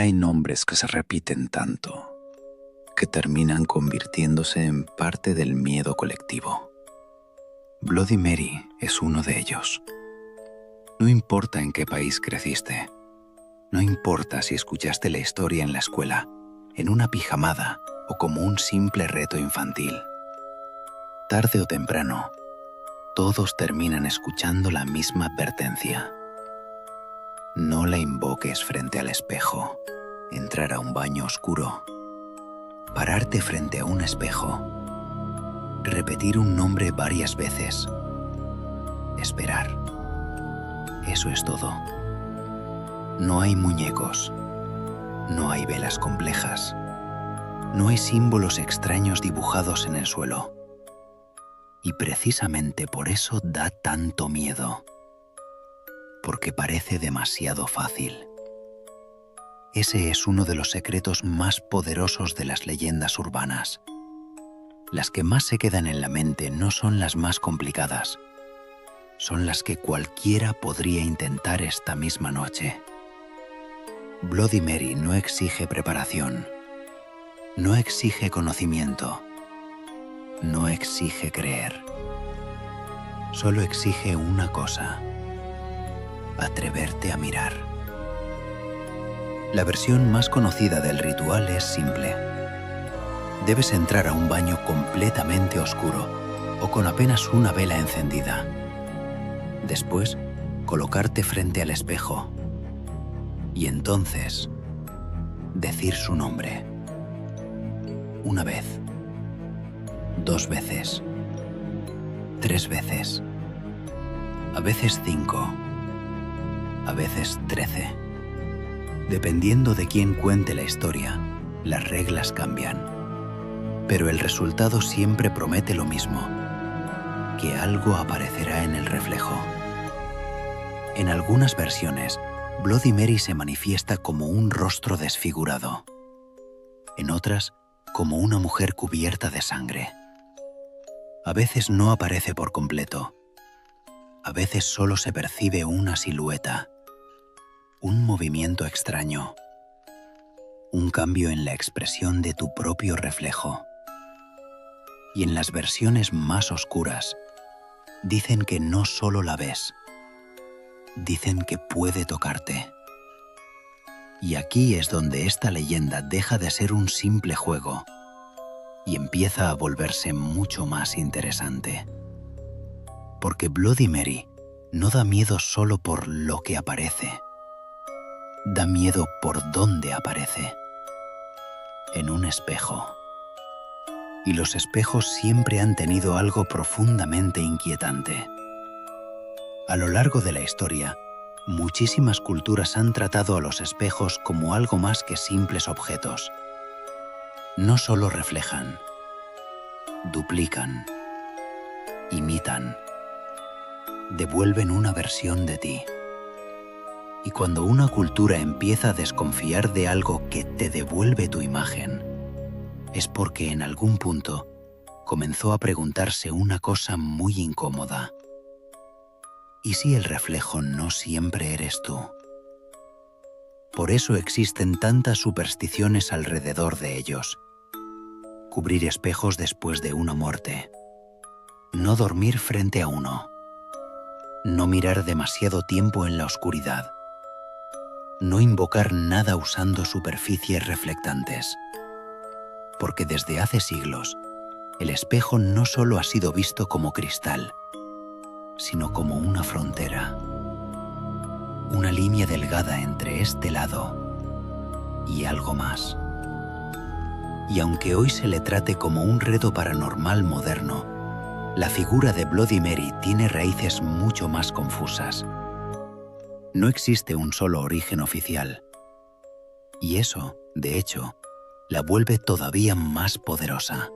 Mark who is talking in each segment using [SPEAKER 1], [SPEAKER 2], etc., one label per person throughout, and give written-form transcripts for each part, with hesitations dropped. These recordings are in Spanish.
[SPEAKER 1] Hay nombres que se repiten tanto que terminan convirtiéndose en parte del miedo colectivo. Bloody Mary es uno de ellos. No importa en qué país creciste, no importa si escuchaste la historia en la escuela, en una pijamada o como un simple reto infantil. Tarde o temprano, todos terminan escuchando la misma advertencia. No la invoques frente al espejo, entrar a un baño oscuro, pararte frente a un espejo, repetir un nombre varias veces, esperar. Eso es todo. No hay muñecos, no hay velas complejas, no hay símbolos extraños dibujados en el suelo. Y precisamente por eso da tanto miedo, porque parece demasiado fácil. Ese es uno de los secretos más poderosos de las leyendas urbanas. Las que más se quedan en la mente no son las más complicadas, son las que cualquiera podría intentar esta misma noche. Bloody Mary no exige preparación, no exige conocimiento, no exige creer. Solo exige una cosa: atreverte a mirar. La versión más conocida del ritual es simple. Debes entrar a un baño completamente oscuro o con apenas una vela encendida. Después, colocarte frente al espejo y entonces decir su nombre. Una vez, 2 veces, 3 veces, a veces 5, a veces 13. Dependiendo de quién cuente la historia, las reglas cambian, pero el resultado siempre promete lo mismo, que algo aparecerá en el reflejo. En algunas versiones, Bloody Mary se manifiesta como un rostro desfigurado, en otras, como una mujer cubierta de sangre. A veces no aparece por completo, a veces solo se percibe una silueta, un movimiento extraño, un cambio en la expresión de tu propio reflejo. Y en las versiones más oscuras, dicen que no solo la ves, dicen que puede tocarte. Y aquí es donde esta leyenda deja de ser un simple juego y empieza a volverse mucho más interesante. Porque Bloody Mary no da miedo solo por lo que aparece, da miedo por dónde aparece. En un espejo. Y los espejos siempre han tenido algo profundamente inquietante. A lo largo de la historia, muchísimas culturas han tratado a los espejos como algo más que simples objetos. No solo reflejan, duplican, imitan, devuelven una versión de ti. Y cuando una cultura empieza a desconfiar de algo que te devuelve tu imagen, es porque en algún punto comenzó a preguntarse una cosa muy incómoda. ¿Y si el reflejo no siempre eres tú? Por eso existen tantas supersticiones alrededor de ellos. Cubrir espejos después de una muerte. No dormir frente a uno. No mirar demasiado tiempo en la oscuridad. No invocar nada usando superficies reflectantes. Porque desde hace siglos, el espejo no solo ha sido visto como cristal, sino como una frontera. Una línea delgada entre este lado y algo más. Y aunque hoy se le trate como un reto paranormal moderno, la figura de Bloody Mary tiene raíces mucho más confusas. No existe un solo origen oficial. Y eso, de hecho, la vuelve todavía más poderosa.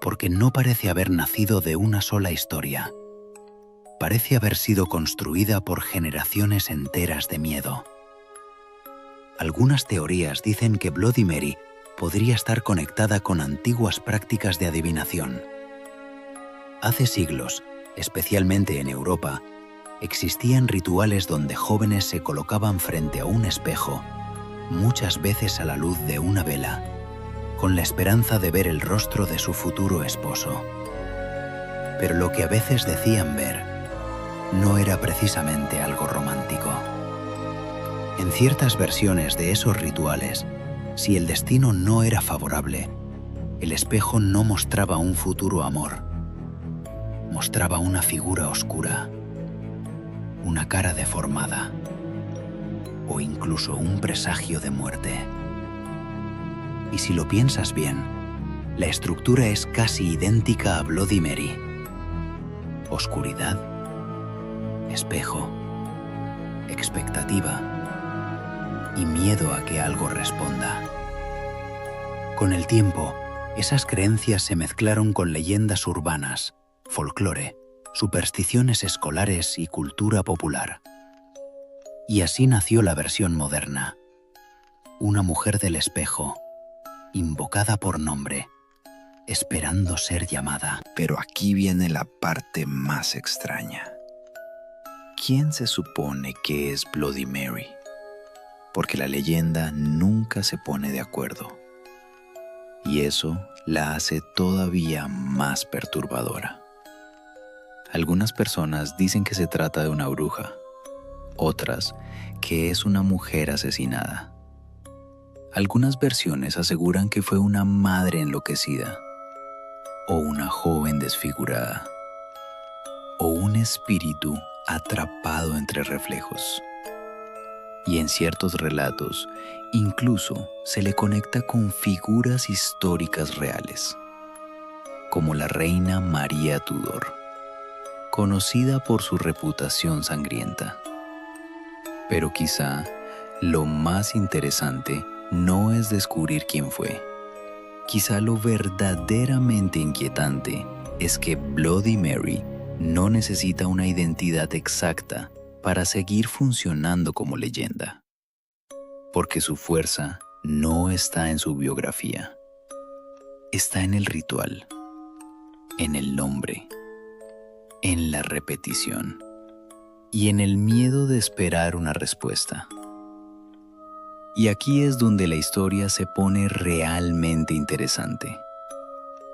[SPEAKER 1] Porque no parece haber nacido de una sola historia. Parece haber sido construida por generaciones enteras de miedo. Algunas teorías dicen que Bloody Mary podría estar conectada con antiguas prácticas de adivinación. Hace siglos, especialmente en Europa, existían rituales donde jóvenes se colocaban frente a un espejo muchas veces a la luz de una vela, con la esperanza de ver el rostro de su futuro esposo. Pero lo que a veces decían ver no era precisamente algo romántico. En ciertas versiones de esos rituales, si el destino no era favorable, el espejo no mostraba un futuro amor, mostraba una figura oscura, una cara deformada o incluso un presagio de muerte. Y si lo piensas bien, la estructura es casi idéntica a Bloody Mary. Oscuridad, espejo, expectativa y miedo a que algo responda. Con el tiempo, esas creencias se mezclaron con leyendas urbanas, folclore, supersticiones escolares y cultura popular. Y así nació la versión moderna. Una mujer del espejo, invocada por nombre, esperando ser llamada.
[SPEAKER 2] Pero aquí viene la parte más extraña. ¿Quién se supone que es Bloody Mary? Porque la leyenda nunca se pone de acuerdo. Y eso la hace todavía más perturbadora. Algunas personas dicen que se trata de una bruja, otras que es una mujer asesinada. Algunas versiones aseguran que fue una madre enloquecida, o una joven desfigurada, o un espíritu atrapado entre reflejos. Y en ciertos relatos, incluso se le conecta con figuras históricas reales, como la reina María Tudor, conocida por su reputación sangrienta. Pero quizá lo más interesante no es descubrir quién fue. Quizá lo verdaderamente inquietante es que Bloody Mary no necesita una identidad exacta para seguir funcionando como leyenda, porque su fuerza no está en su biografía, está en el ritual, en el nombre, en la repetición y en el miedo de esperar una respuesta. Y aquí es donde la historia se pone realmente interesante,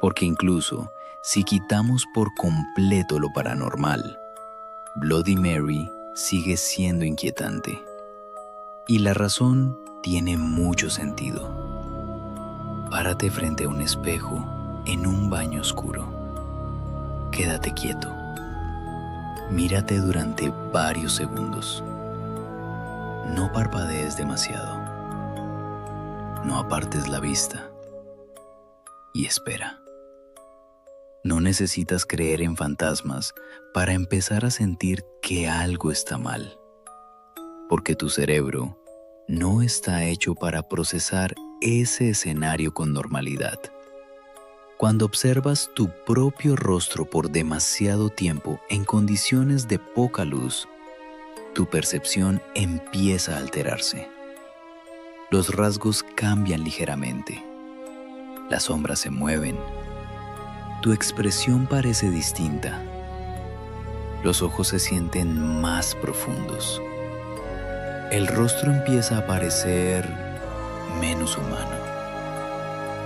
[SPEAKER 2] porque incluso si quitamos por completo lo paranormal, Bloody Mary sigue siendo inquietante. Y la razón tiene mucho sentido. Párate frente a un espejo en un baño oscuro. Quédate quieto. Mírate durante varios segundos. No parpadees demasiado. No apartes la vista. Y espera. No necesitas creer en fantasmas para empezar a sentir que algo está mal, porque tu cerebro no está hecho para procesar ese escenario con normalidad. Cuando observas tu propio rostro por demasiado tiempo en condiciones de poca luz, tu percepción empieza a alterarse. Los rasgos cambian ligeramente. Las sombras se mueven. Tu expresión parece distinta. Los ojos se sienten más profundos. El rostro empieza a parecer menos humano.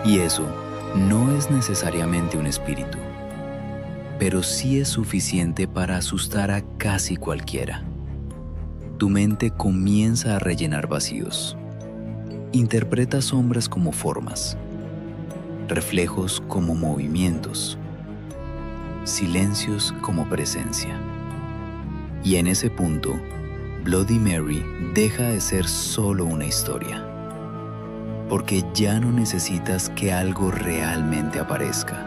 [SPEAKER 2] Y eso no es necesariamente un espíritu, pero sí es suficiente para asustar a casi cualquiera. Tu mente comienza a rellenar vacíos. Interpreta sombras como formas, reflejos como movimientos, silencios como presencia. Y en ese punto, Bloody Mary deja de ser solo una historia, porque ya no necesitas que algo realmente aparezca.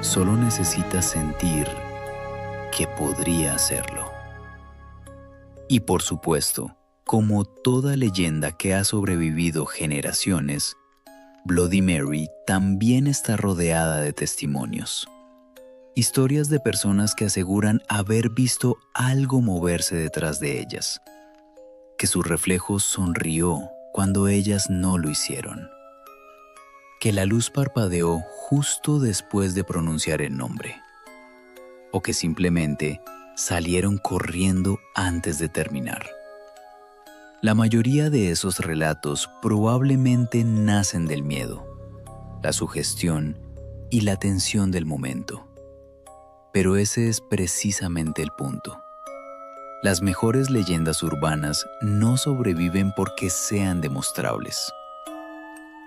[SPEAKER 2] Solo necesitas sentir que podría hacerlo. Y por supuesto, como toda leyenda que ha sobrevivido generaciones, Bloody Mary también está rodeada de testimonios. Historias de personas que aseguran haber visto algo moverse detrás de ellas, que su reflejo sonrió cuando ellas no lo hicieron, que la luz parpadeó justo después de pronunciar el nombre, o que simplemente salieron corriendo antes de terminar.
[SPEAKER 1] La mayoría de esos relatos probablemente nacen del miedo, la sugestión y la tensión del momento. Pero ese es precisamente el punto. Las mejores leyendas urbanas no sobreviven porque sean demostrables.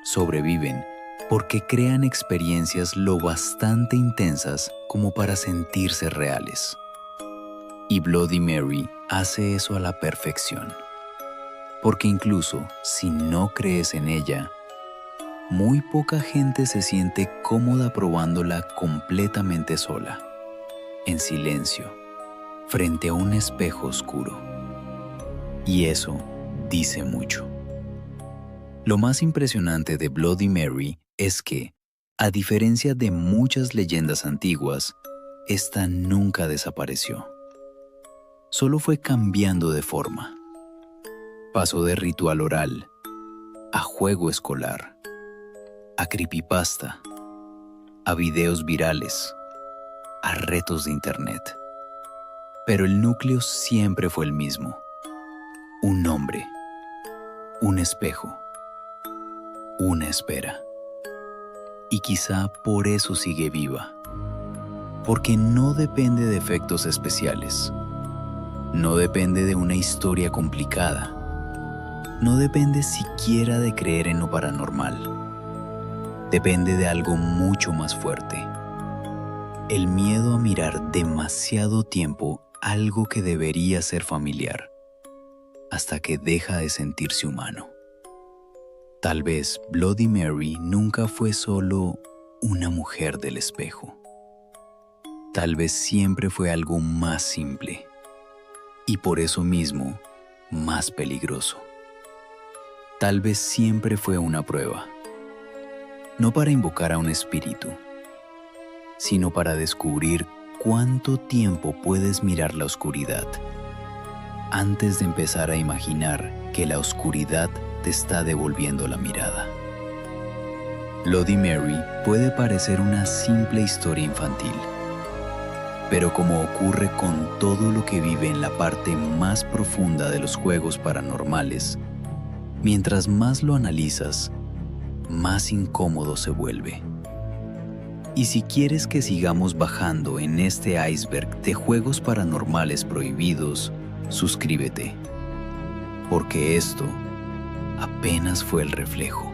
[SPEAKER 1] Sobreviven porque crean experiencias lo bastante intensas como para sentirse reales. Y Bloody Mary hace eso a la perfección. Porque incluso si no crees en ella, muy poca gente se siente cómoda probándola completamente sola, en silencio, frente a un espejo oscuro. Y eso dice mucho. Lo más impresionante de Bloody Mary es que, a diferencia de muchas leyendas antiguas, esta nunca desapareció. Solo fue cambiando de forma. Pasó de ritual oral a juego escolar, a creepypasta, a videos virales, a retos de internet. Pero el núcleo siempre fue el mismo. Un nombre, un espejo, una espera. Y quizá por eso sigue viva. Porque no depende de efectos especiales. No depende de una historia complicada. No depende siquiera de creer en lo paranormal. Depende de algo mucho más fuerte. El miedo a mirar demasiado tiempo algo que debería ser familiar, hasta que deja de sentirse humano. Tal vez Bloody Mary nunca fue solo una mujer del espejo. Tal vez siempre fue algo más simple, y por eso mismo, más peligroso. Tal vez siempre fue una prueba, no para invocar a un espíritu, sino para descubrir cuánto tiempo puedes mirar la oscuridad antes de empezar a imaginar que la oscuridad te está devolviendo la mirada. Bloody Mary puede parecer una simple historia infantil, pero como ocurre con todo lo que vive en la parte más profunda de los juegos paranormales, mientras más lo analizas, más incómodo se vuelve. Y si quieres que sigamos bajando en este iceberg de juegos paranormales prohibidos, suscríbete, porque esto apenas fue el reflejo.